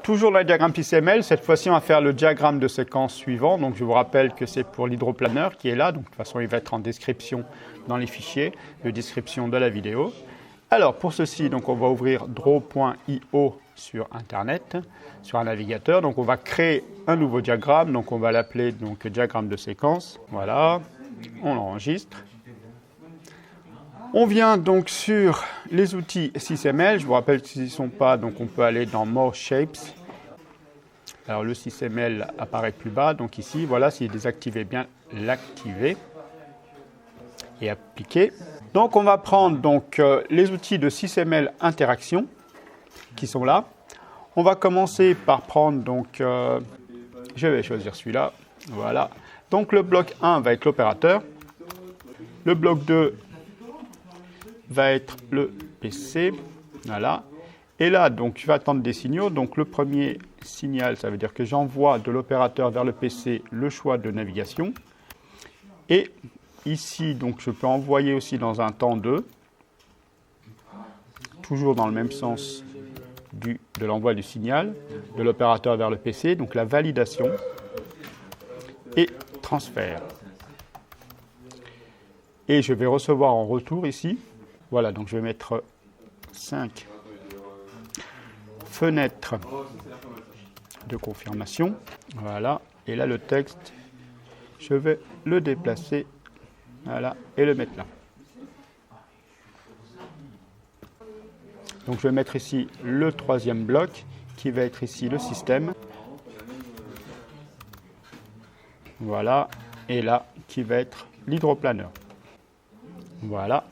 Toujours le diagramme XML, cette fois-ci on va faire le diagramme de séquence suivant. Donc je vous rappelle que c'est pour l'hydroplaneur qui est là. Donc de toute façon il va être en description dans les fichiers de description de la vidéo. Alors pour ceci, donc on va ouvrir draw.io sur Internet, sur un navigateur. Donc on va créer un nouveau diagramme. Donc on va l'appeler donc diagramme de séquence. Voilà, on l'enregistre. On vient donc sur les outils SysML. Je vous rappelle qu'ils n'y sont pas, donc on peut aller dans More Shapes. Alors le SysML apparaît plus bas, donc ici, voilà, s'il est désactivé, bien l'activer et appliquer. Donc on va prendre donc, les outils de SysML Interaction qui sont là. On va commencer par prendre, donc, je vais choisir celui-là, voilà. Donc le bloc 1 va être l'opérateur, le bloc 2 va être le PC, voilà. Et là, donc, je vais attendre des signaux. Donc, le premier signal, ça veut dire que j'envoie de l'opérateur vers le PC le choix de navigation. Et ici, donc, je peux envoyer aussi dans un temps 2, toujours dans le même sens de l'envoi du signal, de l'opérateur vers le PC, donc la validation et transfert. Et je vais recevoir en retour ici. Voilà, donc je vais mettre 5 fenêtres de confirmation. Voilà, et là le texte, je vais le déplacer, voilà, et le mettre là. Donc je vais mettre ici le troisième bloc, qui va être ici le système. Voilà, et là, qui va être l'hydroplaneur. Voilà.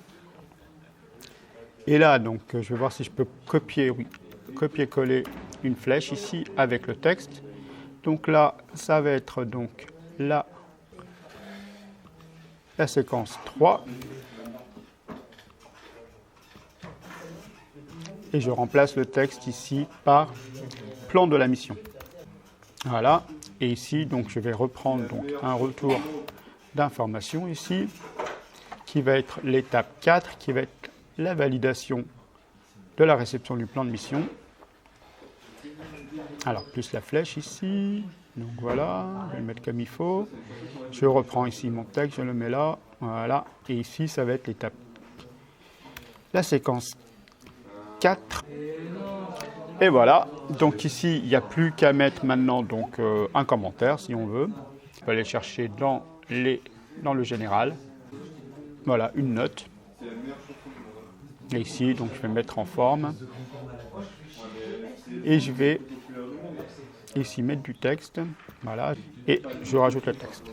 Et là, donc, je vais voir si je peux copier-coller une flèche ici avec le texte. Donc là, ça va être donc la séquence 3. Et je remplace le texte ici par plan de la mission. Voilà. Et ici, donc, je vais reprendre donc, un retour d'information ici, qui va être l'étape 4, qui va être la validation de la réception du plan de mission. Alors, plus la flèche ici. Donc voilà, je vais le mettre comme il faut. Je reprends ici mon texte, je le mets là. Voilà. Et ici, ça va être l'étape. La séquence 4. Et voilà. Donc ici, il n'y a plus qu'à mettre maintenant donc, un commentaire, si on veut. On peut aller chercher dans le général. Voilà, une note. Et ici, donc, je vais mettre en forme. Et je vais ici mettre du texte. Voilà. Et je rajoute le texte.